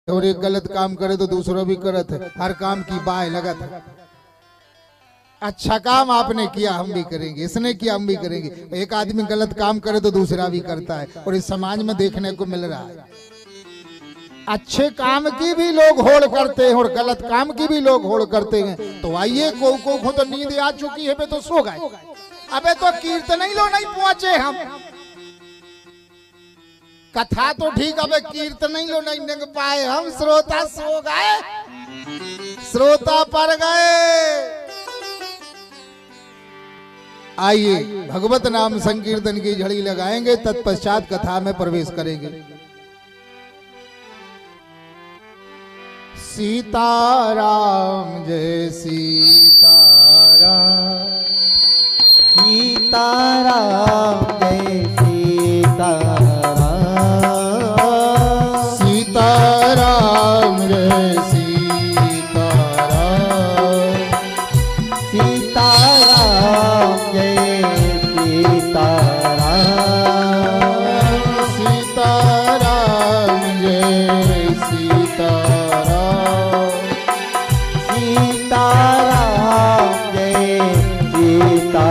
और एक गलत काम करे तो दूसरा भी करत है। हर काम की बाय लगत है। अच्छा काम आपने किया हम भी करेंगे, इसने किया हम भी करेंगे। एक आदमी गलत काम करे तो दूसरा भी करता है और इस समाज में देखने को मिल रहा है। अच्छे काम की भी लोग होड़ करते हैं और गलत काम की भी लोग होड़ करते हैं। तो आइए को तो नींद आ चुकी है, तो सो गए। अबे तो कीर्तन ही लो नहीं पहुंचे हम। कथा तो ठीक, अबे कीर्तन ही लो नहीं निग पाए हम। श्रोता सो गए, श्रोता पर गए। आइए भगवत नाम संकीर्तन की झड़ी लगाएंगे, तत्पश्चात कथा में प्रवेश करेंगे। सीताराम जय सीताराम, सीताराम जय सीताराम, सीताराम जय सीताराम, सीताराम जय सीताराम, सीताराम जय सीताराम, सीताराम जय सीताराम।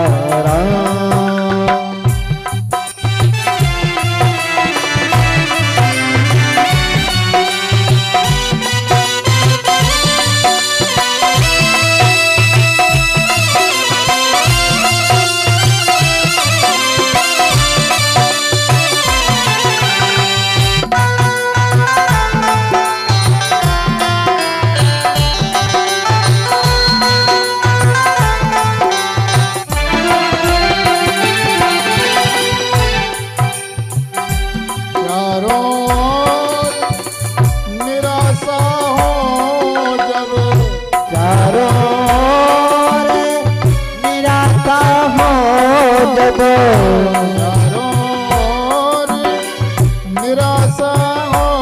निराशा हो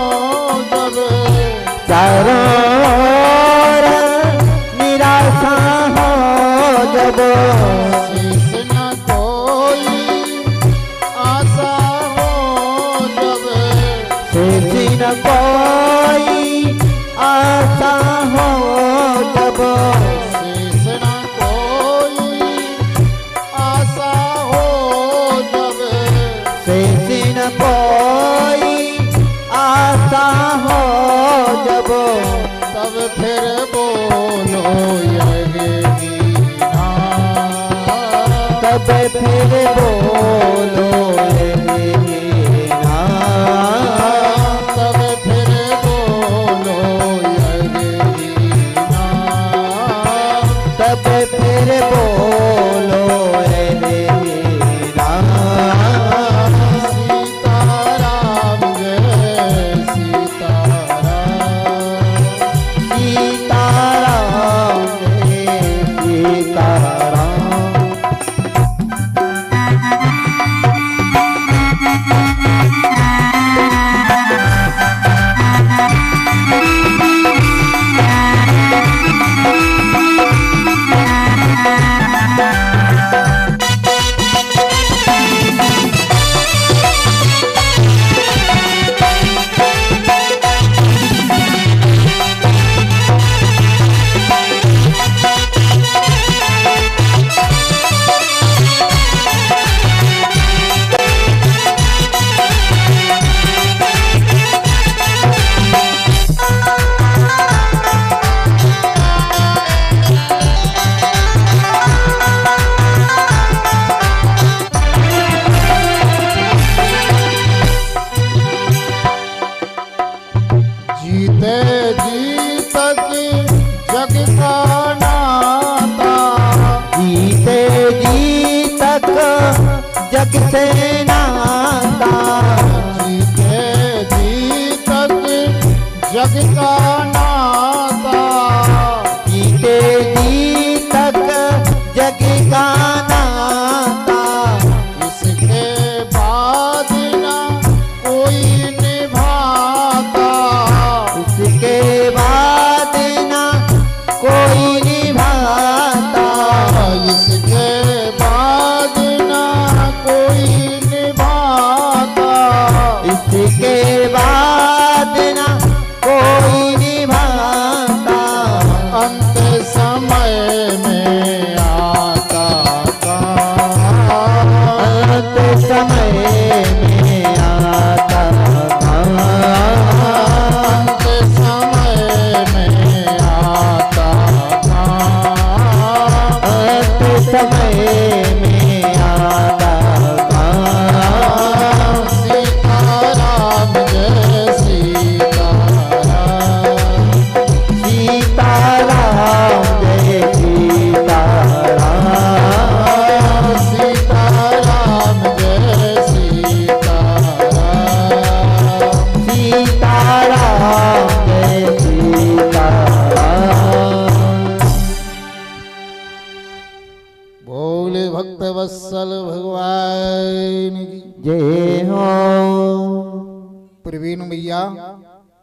जब, निराशा हो जब, शेष न कोई आशा हो जब, शेष न कोई आशा हो जब, शेष न कोई आशा हो जब, शेष न कोई आशा हो जब, तब फिर बोलो यही नाम, तब फिर बोलो यही नाम, तब फिर बोलो यही नाम, तब फिर बोलो यही नाम। सीताराम जय सीताराम, सीताराम जय सीताराम। जीते जी तक जग का नाता, जीते जी तक जग से नाता, जीते जी तक जग का नाता, जीते जी तक जग का नाता, इसके बाद ना कोई निभाता, उसके बाद ना कोई निभाता, इसके बाद ना कोई निभाता, इसके बाद ना कोई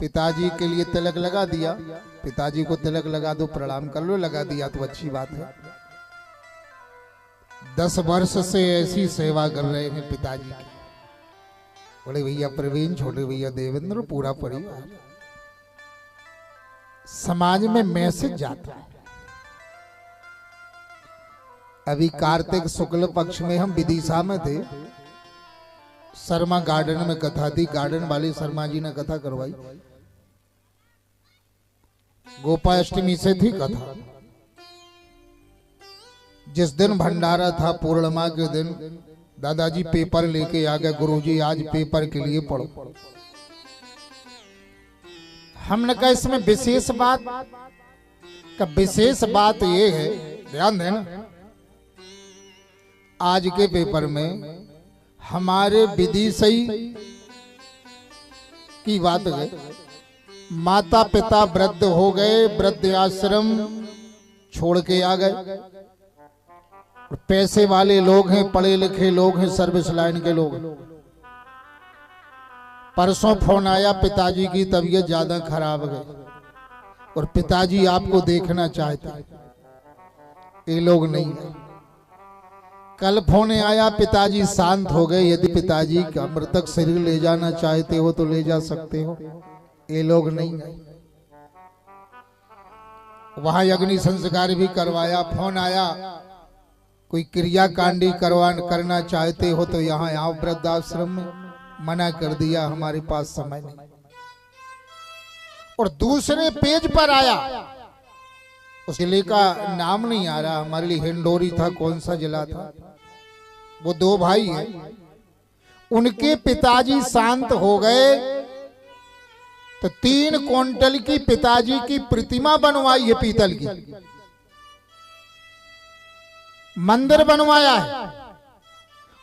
पिताजी के लिए तिलक लगा दिया। पिताजी को तिलक लगा दो, प्रणाम कर लो, लगा दिया तो अच्छी बात है। 10 वर्ष से ऐसी सेवा कर रहे हैं पिताजी की। बड़े भैया प्रवीण, छोटे भैया देवेंद्र, पूरा परिवार। समाज में मैसेज जाता है। अभी कार्तिक शुक्ल पक्ष में हम विदिशा में थे, शर्मा गार्डन में कथा थी। गार्डन वाले शर्मा जी ने कथा करवाई। गोपाष्टमी से थी कथा। जिस दिन भंडारा था पूर्णिमा के दिन, दादाजी पेपर लेके आ गए, गुरुजी आज पेपर के लिए पढ़ो। हमने कहा इसमें विशेष बात का, विशेष बात ये है, ध्यान देना, आज के पेपर में हमारे विदिशई की बात है। माता पिता वृद्ध हो गए, वृद्ध आश्रम छोड़ के आ गए। पैसे वाले लोग हैं, पढ़े लिखे लोग हैं, सर्विस लाइन के लोग हैं। परसों फोन आया, पिताजी की तबीयत ज्यादा खराब है और पिताजी आपको देखना चाहते हैं। ये लोग नहीं है। कल फोन आया, पिताजी शांत हो गए, यदि पिताजी का मृतक शरीर ले जाना चाहते हो तो ले जा सकते हो। ये लोग नहीं है। वहां अग्नि संस्कार भी करवाया। फोन आया, कोई क्रियाकांडी करना चाहते हो तो यहाँ आओ वृद्धाश्रम में। मना कर दिया, हमारे पास समय नहीं। और दूसरे पेज पर आया, उस जिले का नाम नहीं आ रहा, हमारे लिए हिंडोरी था, कौन सा जिला था। वो 2 भाई हैं, उनके पिताजी शांत हो गए तो 3 क्विंटल की पिताजी की प्रतिमा बनवाई है, पीतल की मंदिर बनवाया है।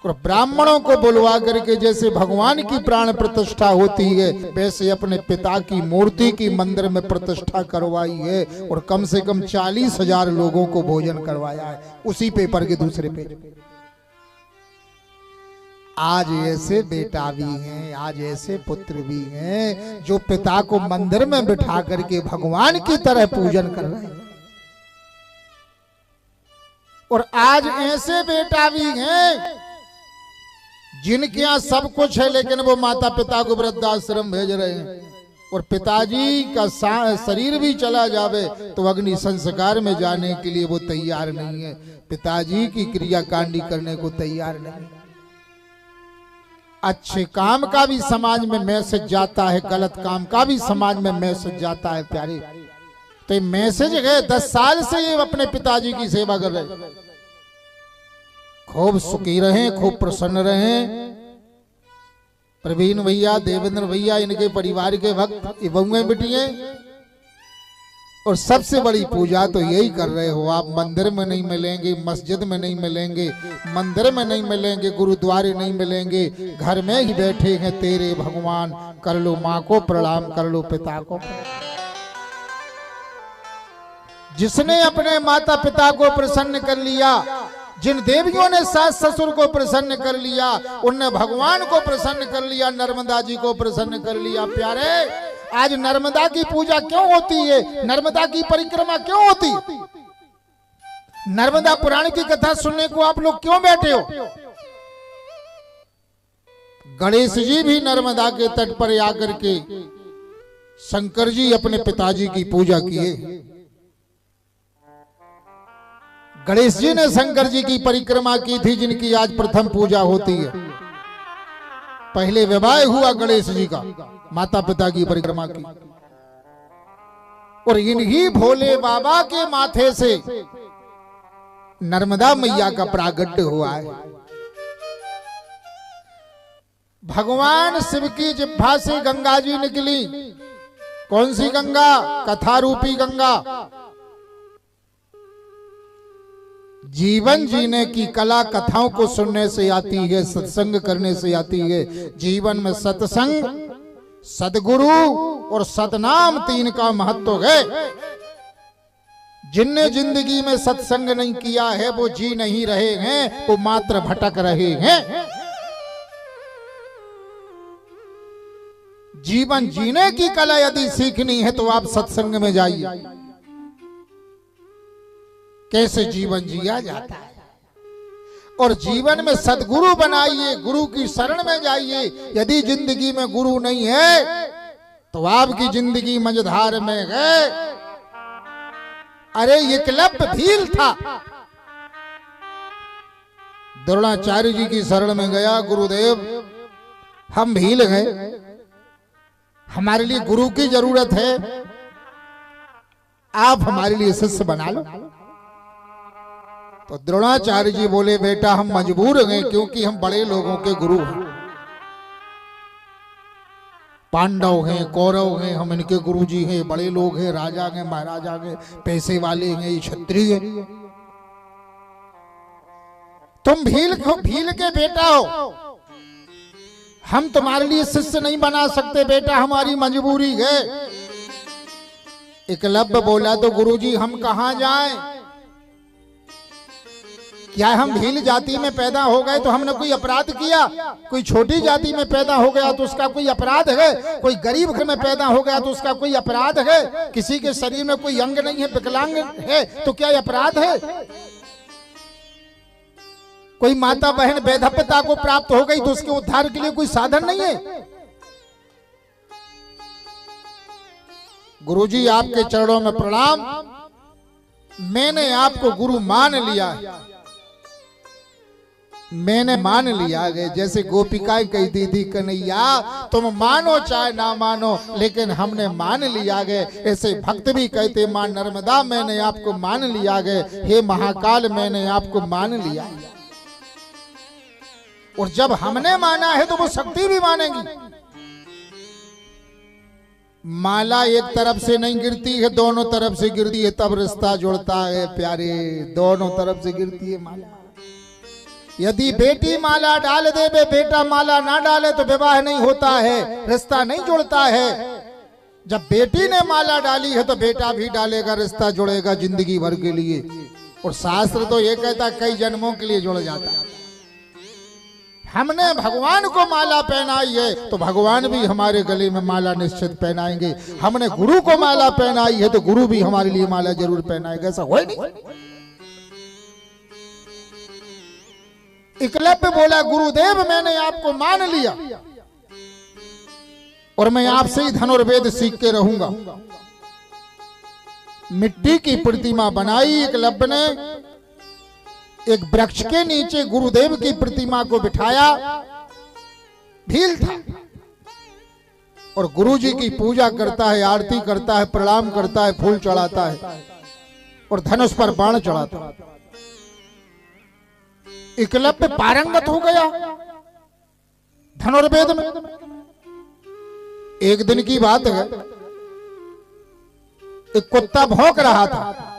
और ब्राह्मणों को बुलवा करके जैसे भगवान की प्राण प्रतिष्ठा होती है, वैसे अपने पिता की मूर्ति की मंदिर में प्रतिष्ठा करवाई है। और कम से कम 40,000 लोगों को भोजन करवाया है। उसी पेपर के दूसरे पेज। आज ऐसे बेटा भी हैं, आज ऐसे पुत्र भी हैं जो पिता को मंदिर में बिठा करके भगवान की तरह पूजन कर रहे हैं। और आज ऐसे बेटा भी हैं जिनके यहाँ सब कुछ है, लेकिन वो माता पिता को वृद्धाश्रम भेज रहे हैं। और पिताजी का शरीर भी चला जावे तो अग्नि संस्कार में जाने के लिए वो तैयार नहीं है। पिताजी की क्रियाकांडी करने को तैयार नहीं। अच्छे काम का भी समाज में मैसेज जाता है, गलत काम का भी समाज में मैसेज जाता है प्यारे। तो ये मैसेज है, 10 साल से ये अपने पिताजी की सेवा कर रहे हैं। खूब सुखी रहें, खूब प्रसन्न रहें। प्रवीण भैया, देवेंद्र भैया, इनके परिवार के भक्त, बहुएं बिटियां। और सबसे बड़ी पूजा तो यही कर रहे हो आप। मंदिर में नहीं मिलेंगे, मस्जिद में नहीं मिलेंगे, मंदिर में नहीं मिलेंगे, गुरुद्वारे नहीं मिलेंगे, घर में ही बैठे हैं तेरे भगवान। कर लो माँ को प्रणाम, कर लो पिता को। जिसने अपने माता पिता को प्रसन्न कर लिया, जिन देवियों ने सास ससुर को प्रसन्न कर लिया, उनने भगवान को प्रसन्न कर लिया, नर्मदा जी को प्रसन्न कर लिया। प्यारे, आज नर्मदा की पूजा क्यों होती है? नर्मदा की परिक्रमा क्यों होती? नर्मदा पुराण की कथा सुनने को आप लोग क्यों बैठे हो? गणेश जी भी नर्मदा के तट पर आकर के शंकर जी अपने पिताजी की पूजा किए। गणेश जी ने शंकर जी की परिक्रमा की थी, जिनकी आज प्रथम पूजा होती है। पहले विवाह हुआ गणेश जी का, माता पिता की परिक्रमा की। और इन्हीं भोले बाबा के माथे से नर्मदा मैया का प्रागट्य हुआ है। भगवान शिव की जिह्वा से गंगा जी निकली। कौन सी गंगा? कथा रूपी गंगा। जीवन जीने की कला कथाओं को सुनने से आती है, सत्संग करने से आती है। जीवन में सत्संग, सदगुरु और सतनाम 3 का महत्व है। जिनने जिंदगी में सत्संग नहीं किया है वो जी नहीं रहे हैं, वो मात्र भटक रहे हैं। जीवन जीने की कला यदि सीखनी है तो आप सत्संग में जाइए। कैसे जीवन जिया जाता है, और जीवन में सदगुरु बनाइए, गुरु की शरण में जाइए। यदि जिंदगी में गुरु नहीं है तो आपकी जिंदगी मझधार में गए। अरे एकलव्य भील था, द्रोणाचार्य जी की शरण में गया, गुरुदेव हम भील गए, हमारे लिए गुरु की जरूरत है, आप हमारे लिए शिष्य बना लो। तो द्रोणाचार्य जी बोले बेटा हम मजबूर हैं, क्योंकि हम बड़े लोगों के गुरु हैं, पांडव हैं, कौरव हैं, हम इनके गुरुजी हैं, बड़े लोग हैं, राजा हैं, महाराजा हैं, पैसे वाले हैं, ये क्षत्रिय हैं। तुम भील के बेटा हो, हम तुम्हारे लिए शिष्य नहीं बना सकते बेटा, हमारी मजबूरी है। एकलव्य बोला तो गुरुजी हम कहां जाएं? क्या हम भील जाति में पैदा हो गए तो हमने कोई अपराध किया? कोई छोटी जाति में पैदा हो गया तो उसका कोई अपराध है? कोई गरीब घर में पैदा हो गया तो उसका कोई अपराध है? किसी के शरीर में कोई अंग नहीं है, विकलांग है, तो क्या अपराध है? कोई माता बहन वैधव्यता को प्राप्त हो गई तो उसके उद्धार के लिए कोई साधन नहीं है? गुरुजी आपके चरणों में प्रणाम, मैंने आपको गुरु मान लिया है, मैंने मान लिया गए। जैसे गोपिकाएं कहती थी कन्हैया तुम मानो चाहे ना मानो लेकिन हमने मान लिया गए, ऐसे भक्त भी कहते मां नर्मदा मैंने आपको मान लिया गए, हे महाकाल मैंने आपको मान लिया। और जब हमने माना है तो वो शक्ति भी मानेगी। माला एक तरफ से नहीं गिरती है, दोनों तरफ से गिरती है, तब रिश्ता जुड़ता है प्यारे, दोनों तरफ से गिरती है माला। यदि बेटी माला डाल दे, बेटा माला ना डाले तो विवाह नहीं होता है, रिश्ता नहीं जुड़ता है। जब बेटी ने माला डाली है तो बेटा भी डालेगा, रिश्ता जुड़ेगा जिंदगी भर के लिए। और शास्त्र तो ये कहता कई जन्मों के लिए जुड़ जाता है। हमने भगवान को माला पहनाई है तो भगवान भी हमारे गले में माला निश्चित पहनाएंगे। हमने गुरु को माला पहनाई है तो गुरु भी हमारे लिए माला जरूर पहनाएगा। ऐसा हो नहीं। एकलव्य बोला गुरुदेव मैंने आपको मान लिया और मैं आपसे ही धनुर्वेद सीख के रहूंगा। मिट्टी की प्रतिमा बनाई एकलव्य ने, एक वृक्ष के नीचे गुरुदेव की प्रतिमा को बिठाया, भील था, और गुरुजी की पूजा करता है, आरती करता है, प्रणाम करता है, फूल चढ़ाता है और धनुष पर बाण चढ़ाता है। एकलव्य पारंगत हो गया धनुर्वेद में। एक दिन की बात है, एक कुत्ता भौंक रहा था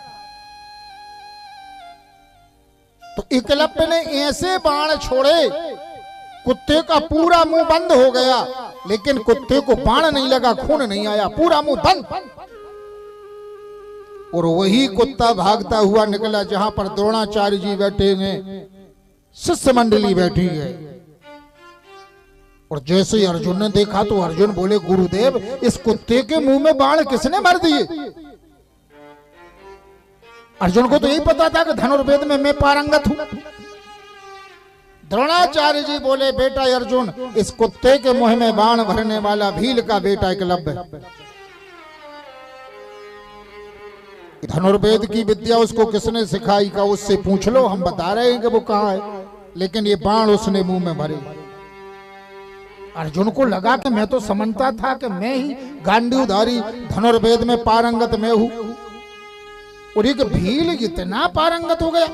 तो एकलव्य ने ऐसे बाण छोड़े, कुत्ते का पूरा मुंह बंद हो गया, लेकिन कुत्ते को बाण नहीं लगा, खून नहीं आया, पूरा मुंह बंद। और वही कुत्ता भागता हुआ निकला जहां पर द्रोणाचार्य जी बैठे हैं, शिष्य मंडली बैठी है। और जैसे ही अर्जुन ने देखा तो अर्जुन बोले गुरुदेव इस कुत्ते के मुंह में बाण किसने मार दिए? अर्जुन को तो यही पता था कि धनुर्वेद में मैं पारंगत हूं। द्रोणाचार्य जी बोले बेटा अर्जुन, इस कुत्ते के मुंह में बाण भरने वाला भील का बेटा एकलव्य। धनुर्वेद की विद्या उसको किसने सिखाई का उससे पूछ लो, हम बता रहे हैं कि वो कहां है, लेकिन ये बाण उसने मुंह में भरे। अर्जुन को लगा कि मैं तो समझता था कि मैं ही गांडीवधारी धनुर्वेद में पारंगत मैं हूं, और एक भील इतना पारंगत हो गया।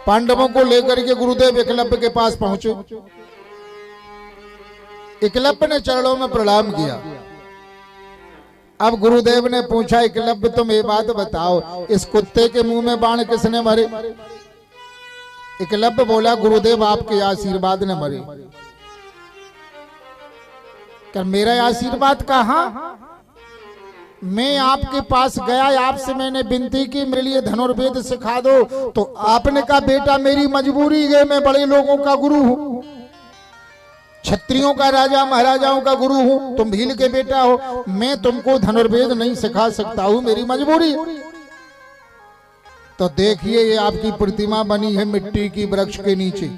पांडवों को लेकर के गुरुदेव एकलव्य के पास पहुंचे। एकलव्य ने चरणों में प्रणाम किया। अब गुरुदेव ने पूछा एकलव्य तुम ये बात बताओ, इस कुत्ते के मुंह में बाण किसने मारे? एकलव्य बोला गुरुदेव आपके आशीर्वाद ने मारे। क्या मेरा आशीर्वाद कहां? मैं आपके पास गया, आपसे मैंने विनती की मेरे लिए धनुर्वेद सिखा दो, तो आपने कहा बेटा मेरी मजबूरी है, मैं बड़े लोगों का गुरु हूं। क्षत्रियों का राजा महाराजाओं का गुरु हूं, तुम भील के बेटा हो, मैं तुमको धनुर्वेद नहीं सिखा सकता हूं, मेरी मजबूरी है। तो देखिए ये आपकी प्रतिमा बनी है मिट्टी की वृक्ष के नीचे।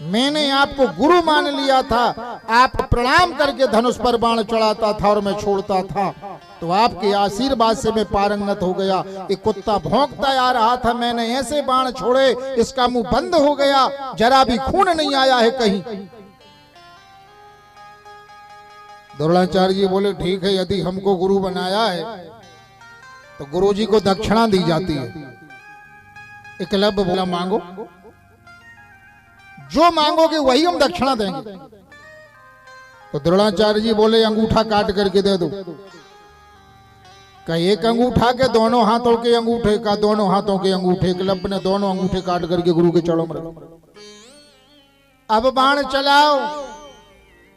मैंने आपको गुरु मान लिया था, आप प्रणाम करके धनुष पर बाण चढ़ाता था और मैं छोड़ता था, तो आपके आशीर्वाद से मैं पारंगत हो गया। एक कुत्ता भौंकता आ रहा था, मैंने ऐसे बाण छोड़े इसका मुंह बंद हो गया, जरा भी खून नहीं आया है कहीं। द्रोणाचार्य जी बोले ठीक है, यदि हमको गुरु बनाया है तो गुरुजी को दक्षिणा दी जाती है। एकलव्य बोला मांगो, जो मांगोगे वही हम दक्षिणा देंगे। तो द्रोणाचार्य जी बोले अंगूठा काट करके दे दो। का एक अंगूठा के दोनों हाथों के अंगूठे, का दोनों हाथों के अंगूठे। एकलव्य ने दोनों अंगूठे काट करके गुरु के चरणों में रखा। अब बाण चलाओ।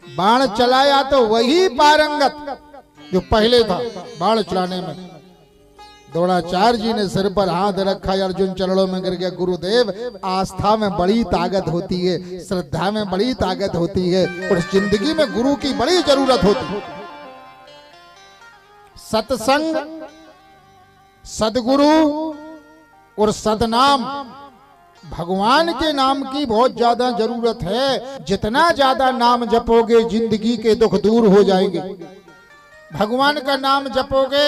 बाण चलाया तो वही पारंगत जो पहले था बाण चलाने में। द्रोणाचार्य जी ने सिर पर हाथ रखा, अर्जुन चरणों में गिर गया। गुरुदेव, आस्था में बड़ी ताकत होती है, श्रद्धा में बड़ी ताकत होती है, और जिंदगी में गुरु की बड़ी जरूरत होती है। सत्संग, सदगुरु और सदनाम, भगवान के नाम की बहुत ज्यादा जरूरत है। जितना ज्यादा नाम जपोगे जिंदगी के दुख दूर हो जाएंगे। भगवान का नाम जपोगे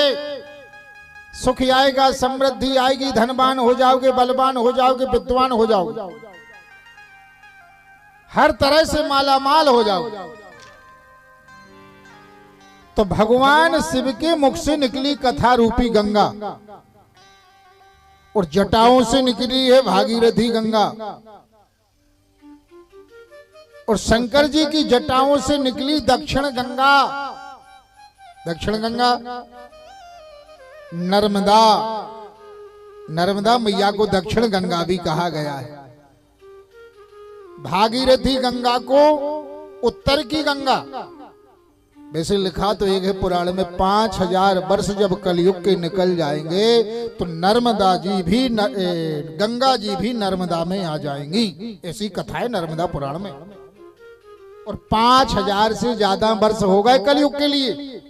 सुख आएगा, समृद्धि आएगी, धनवान हो जाओगे, बलवान हो जाओगे, विद्वान हो जाओगे, हर तरह से मालामाल हो जाओगे। तो भगवान शिव के मुख से निकली कथा रूपी गंगा, और जटाओं से निकली है भागीरथी गंगा, और शंकर जी की जटाओं से निकली दक्षिण गंगा। दक्षिण गंगा नर्मदा, नर्मदा मैया को दक्षिण गंगा भी कहा गया है। भागीरथी गंगा को उत्तर की गंगा। वैसे लिखा तो एक है पुराण में, 5000 वर्ष जब कलयुग के निकल जाएंगे तो नर्मदा जी भी गंगा जी भी नर्मदा में आ जाएंगी, ऐसी कथा है नर्मदा पुराण में। और 5000 से ज्यादा वर्ष हो गए कलयुग के लिए,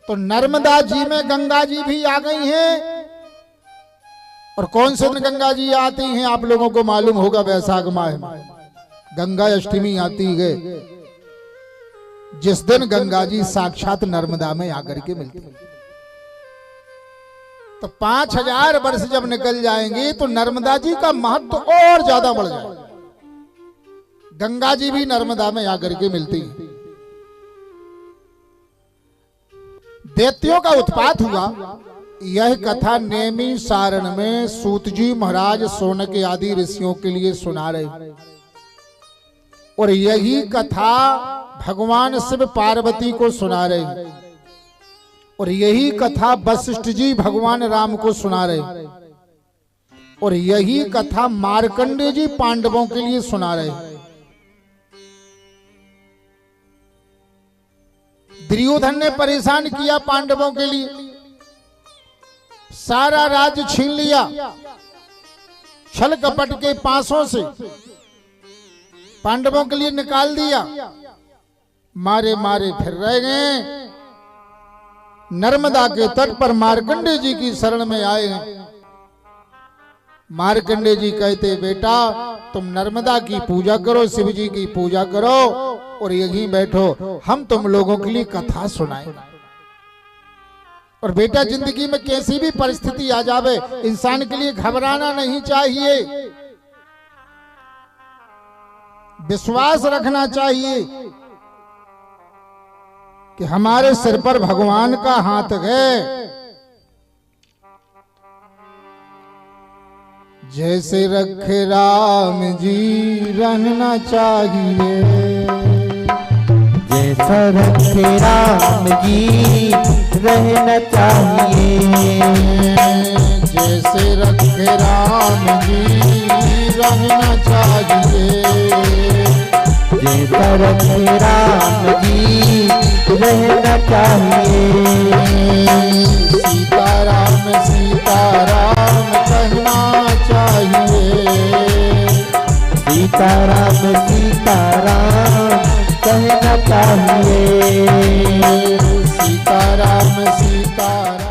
तो नर्मदा जी में गंगा जी भी आ गई हैं। और कौन से दिन गंगा जी आती हैं आप लोगों को मालूम होगा, वैशाख माह में गंगा अष्टमी आती है, जिस दिन गंगा जी साक्षात नर्मदा में आकर के मिलती है। तो 5000 वर्ष जब निकल जाएंगे तो नर्मदा जी का महत्व और ज्यादा बढ़ जाएगा। गंगा जी भी नर्मदा में आकर के मिलती है। दैत्यों का उत्पात हुआ, यह कथा नेमी सारण में सूत जी महाराज सोनक आदि ऋषियों के लिए सुना रहे, और यही कथा भगवान शिव पार्वती को सुना रहे, और यही कथा वशिष्ठ जी भगवान राम को सुना रहे, और यही कथा मार्कंडेय जी पांडवों के लिए सुना रहे। दुर्योधन ने परेशान किया पांडवों के लिए, सारा राज्य छीन लिया, छल कपट के पासों से पांडवों के लिए निकाल दिया, मारे मारे फिर रह गए। नर्मदा के तट पर मार्कंडेय जी की शरण में आए हैं। मार्कंडेय जी कहते, बेटा तुम नर्मदा की पूजा करो, शिव जी की पूजा करो, और यहीं बैठो, हम तुम लोगों के लिए कथा सुनाएं। और बेटा जिंदगी में कैसी भी परिस्थिति आ जावे, इंसान के लिए घबराना नहीं चाहिए, विश्वास रखना चाहिए कि हमारे सिर पर भगवान का हाथ है। जैसे रखे राम जी रहना चाहिए, जैसा रखे राम जी रहना चाहिए, जैसे रखे राम जी रहना चाहिए, जैसा रखे राम जी रहना चाहिए। सीताराम सीताराम कहना चाहिए, सीताराम सीताराम सीताराम।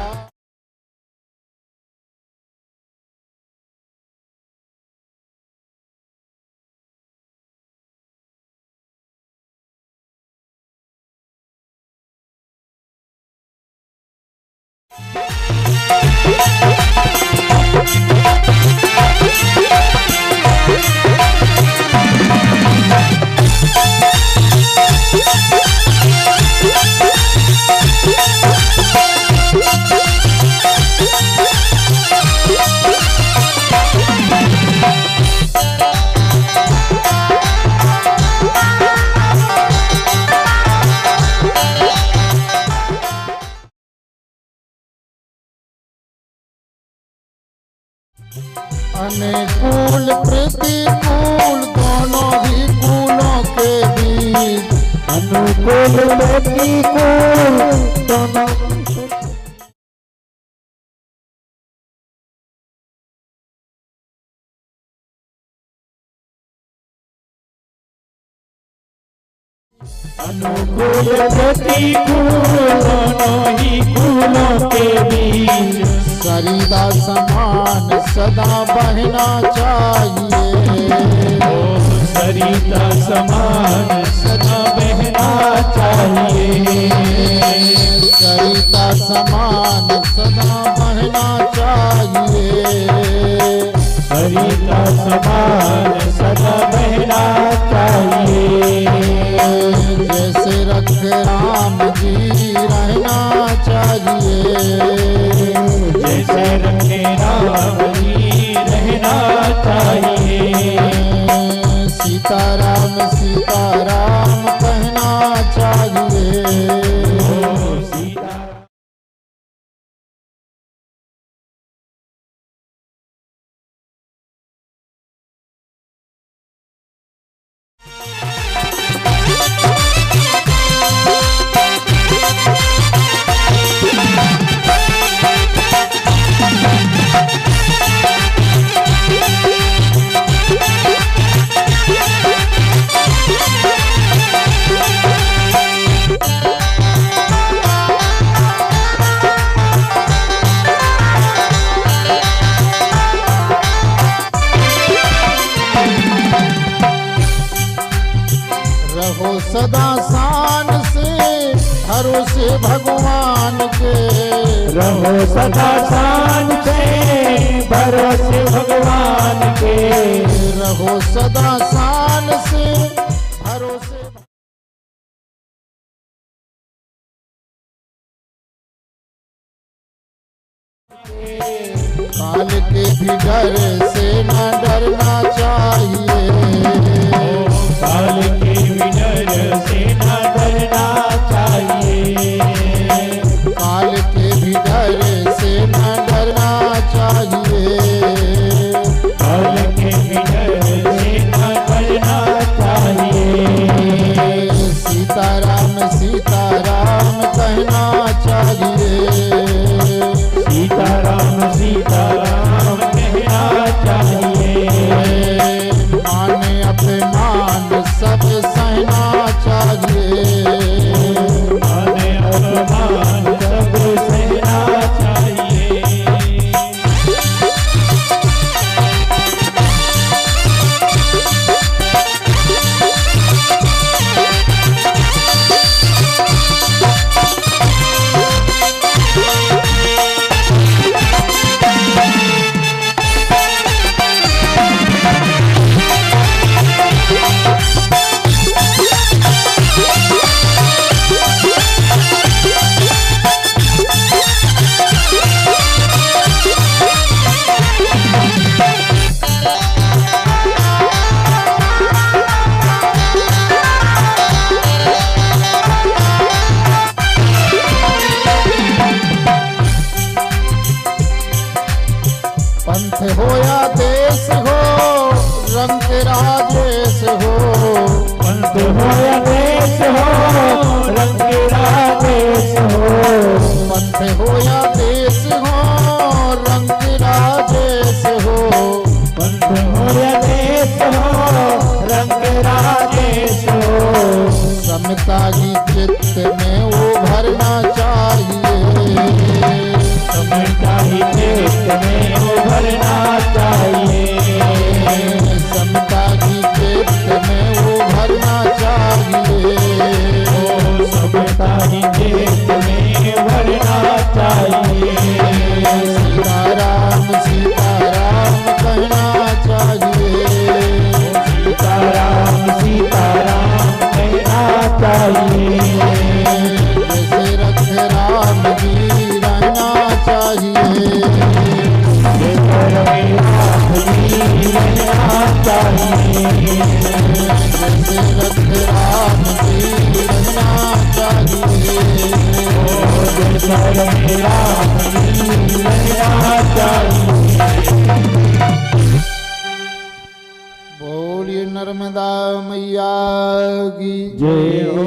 अनुकूल प्रतिकूल दोनों ही कूलों के बीच, अनुकूल प्रतिकूल दोनों अनुकूल प्रतिकूल दोनों ही कूलों के बीच, सरिता समान सदा बहना चाहिए। सरिता समान सदा बहना चाहिए। सरिता समान सदा बहना चाहिए। सरिता समान सदा बहना चाहिए। जैसे रखे राम जी रहना चाहिए। जैसे रखे राम जी रहना चाहिए। सीताराम सीताराम कहना चाहिए। रहो सदा शान से भरोसे भगवान के। रहो सदा शान से भरोसे भगवान के। रहो सदा शान से भरोसे। काल के भी डर से न डरना चाहिए। काल के भी डर से न डरना चाहिए। काल के भी डर से न डरना चाहिए। काल के भी डर से न डरना चाहिए। सीताराम सीताराम कहना चाहिए। सीताराम सीताराम कहना चाहिए। माने अपमान सब सहना चाहिए। माने अपमान सब सहना चाहिए। जैसे रखे राम जी रहना चाहिए। जैसे रखे राम जी रहना चाहिए। जैसे रखे राम जी रहना चाहिए। बोलिए नर्मदा मैया की जय हो।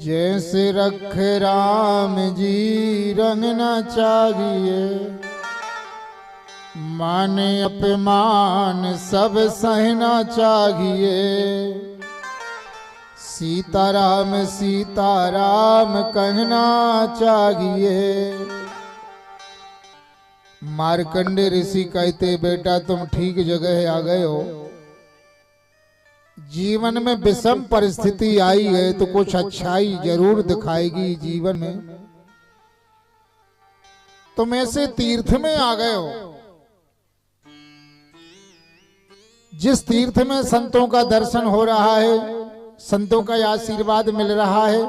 जैसे रख राम जी रंगना चाहिए। माने अपमान सब सहना चाहिए। सीताराम सीताराम कहना चाहिए। मार्कंडे ऋषि कहते बेटा तुम ठीक जगह आ गए हो। जीवन में विषम परिस्थिति आई है तो कुछ अच्छाई जरूर दिखाएगी जीवन में। तुम ऐसे तीर्थ में आ गए हो जिस तीर्थ में संतों का दर्शन हो रहा है, संतों का आशीर्वाद मिल रहा है।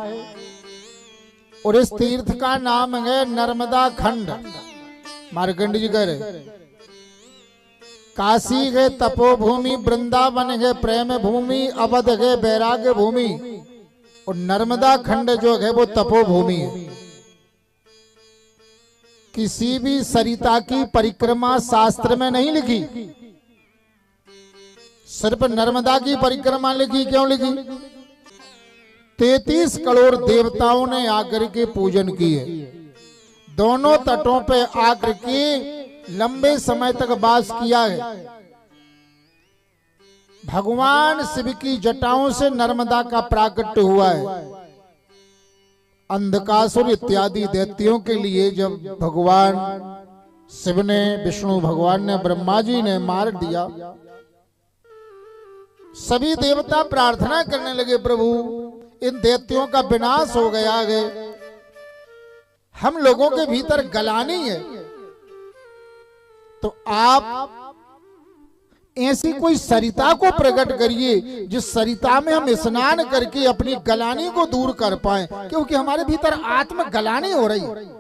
और इस तीर्थ का नाम है नर्मदा खंड। मार्कंड जी कह रहे काशी गए तपोभूमि, वृंदावन गए प्रेम भूमि, अवध गए वैराग्य भूमि, और नर्मदा खंड जो है वो तपोभूमि है। किसी भी सरिता की परिक्रमा शास्त्र में नहीं लिखी, सिर्फ नर्मदा की परिक्रमा लिखी। क्यों लिखी? 33 करोड़ देवताओं ने आकर के पूजन किए। दोनों तटों पे आकर के लंबे समय तक वास किया है। भगवान शिव की जटाओं से नर्मदा का प्राकट्य हुआ है। अंधकासुर इत्यादि दैत्यों के लिए जब भगवान शिव ने, विष्णु भगवान ने, ब्रह्मा जी ने मार दिया, सभी देवता प्रार्थना करने लगे प्रभु इन दैत्यों का विनाश हो गया है, हम लोगों के भीतर गलानी है, तो आप ऐसी कोई सरिता को प्रकट करिए जिस सरिता में हम स्नान करके अपनी गलानी को दूर कर पाएं, क्योंकि हमारे भीतर आत्म गलानी हो रही है।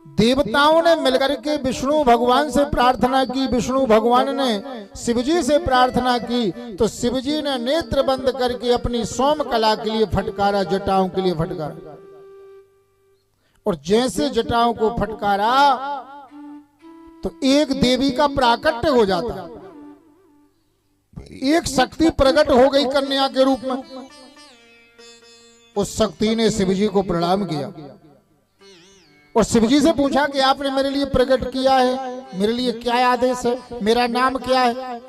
देवताओं ने मिलकर के विष्णु भगवान से प्रार्थना की, विष्णु भगवान ने शिवजी से प्रार्थना की, तो शिवजी ने नेत्र बंद करके अपनी सोम कला के लिए फटकारा, जटाओं के लिए फटकारा। और जैसे जटाओं को फटकारा तो एक देवी का प्राकट्य हो जाता, एक शक्ति प्रकट हो गई कन्या के रूप में। उस शक्ति ने शिवजी को प्रणाम किया और शिवजी से पूछा कि आपने मेरे लिए प्रकट किया है, मेरे लिए क्या आदेश है, मेरा नाम क्या है?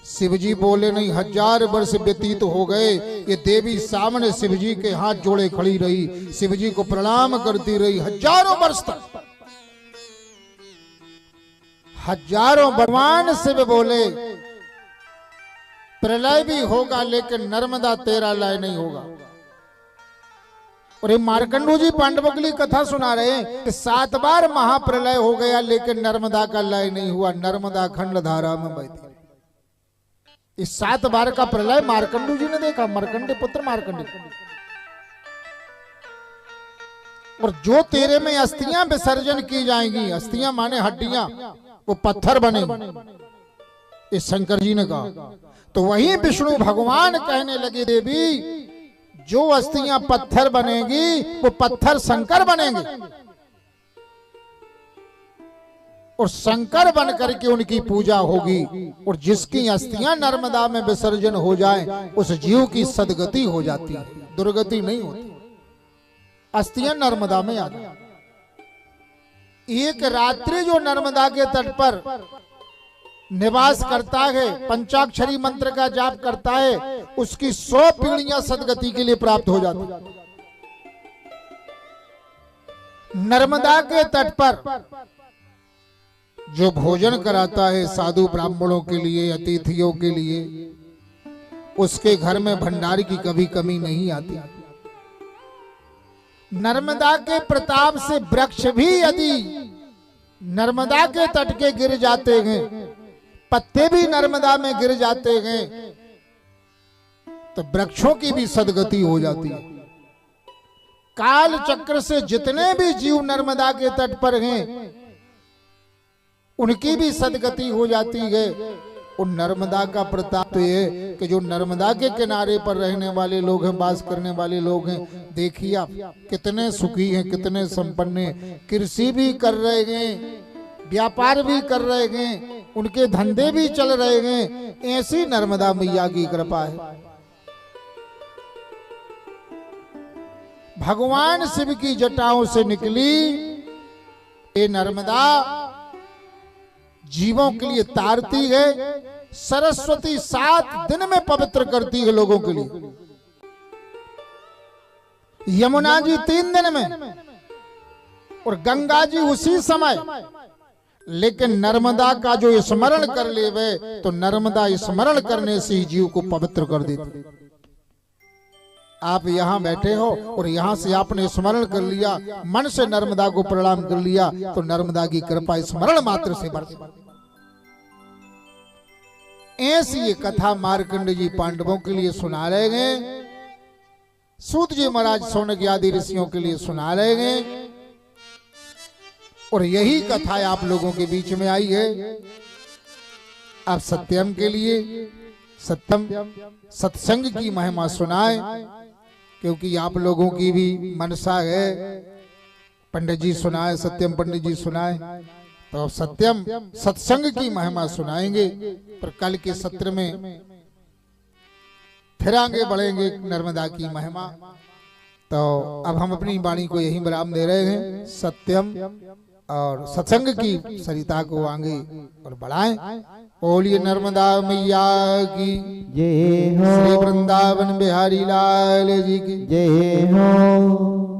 शिवजी बोले नहीं, 1000 वर्ष व्यतीत हो गए, ये देवी सामने शिवजी के हाथ जोड़े खड़ी रही, शिवजी को प्रणाम करती रही हजारों वर्ष तक। हजारों भगवान शिव बोले प्रलय भी होगा लेकिन नर्मदा तेरा लय नहीं होगा। और ये मार्कंडू जी पांडवगली कथा सुना रहे हैं कि 7 बार महाप्रलय हो गया लेकिन नर्मदा का लय नहीं हुआ, नर्मदा खंड धारा में बहती। इस 7 बार का प्रलय मार्कंडू जी ने देखा, मार्कंडे पुत्र मार्कंडे। और जो तेरे में अस्थियां विसर्जन की जाएंगी, अस्थियां माने हड्डियां, वो पत्थर बनेंगे, इस शंकर जी ने कहा। तो वही विष्णु भगवान कहने लगे देवी जो अस्थियां पत्थर बनेगी वो पत्थर शंकर बनेंगे, और शंकर बन करके उनकी पूजा होगी। और जिसकी अस्थियां नर्मदा में विसर्जन हो जाए उस जीव की सदगति हो जाती है, दुर्गति नहीं होती। अस्थियां नर्मदा में आ जाए। एक रात्रि जो नर्मदा के तट पर निवास करता है, पंचाक्षरी मंत्र का जाप करता है, उसकी 100 पीढ़ियां सदगति के लिए प्राप्त हो जाती। नर्मदा के तट पर जो भोजन कराता है साधु ब्राह्मणों के लिए, अतिथियों के लिए, उसके घर में भंडार की कभी कमी नहीं आती। नर्मदा के प्रताप से वृक्ष भी यदि नर्मदा के तट के गिर जाते हैं, पत्ते भी नर्मदा में गिर जाते हैं, तो वृक्षों की भी सदगति हो जाती है। काल चक्र से जितने भी जीव नर्मदा के तट पर हैं उनकी भी सदगति हो जाती है। उन नर्मदा का प्रताप तो ये कि जो नर्मदा के किनारे पर रहने वाले लोग हैं, वास करने वाले लोग हैं, देखिए आप कितने सुखी हैं, कितने संपन्न हैं। कृषि भी कर रहे हैं, व्यापार भी कर रहे हैं, उनके धंधे भी चल रहे हैं। ऐसी नर्मदा मैया की कृपा है। भगवान शिव की जटाओं से निकली ये नर्मदा जीवों के लिए तारती है। सरस्वती 7 दिन में पवित्र करती है लोगों के लिए। यमुना जी 3 दिन में और गंगा जी उसी समय। लेकिन नर्मदा का जो स्मरण कर लेवे तो नर्मदा स्मरण करने से ही जीव को पवित्र कर देती। आप यहां बैठे हो और यहां से आपने स्मरण कर लिया, मन से नर्मदा को प्रणाम कर लिया, तो नर्मदा की कृपा स्मरण मात्र से बरसे। ऐसी ये कथा मार्कंड जी पांडवों के लिए सुना रहे हैं, सूत जी महाराज शौनक आदि ऋषियों के लिए सुना रहे हैं। और यही कथा आप लोगों के बीच में आई है। आप सत्यम के लिए सत्यम सत्संग की महिमा सुनाए, क्योंकि आप लोगों की भी मनसा है। पंडित जी सुनाए, सत्यम पंडित जी सुनाए, तो सत्यम सत्संग की महिमा सुनाएंगे। पर कल के सत्र में फिर आगे बढ़ेंगे नर्मदा की महिमा। तो अब हम अपनी वाणी को यही विराम दे रहे हैं। सत्यम और सत्संग की सरिता को आगे और बढ़ाएं। बोलिए नर्मदा मैया की जय हो। श्री वृंदावन बिहारी लाल जी की जय हो।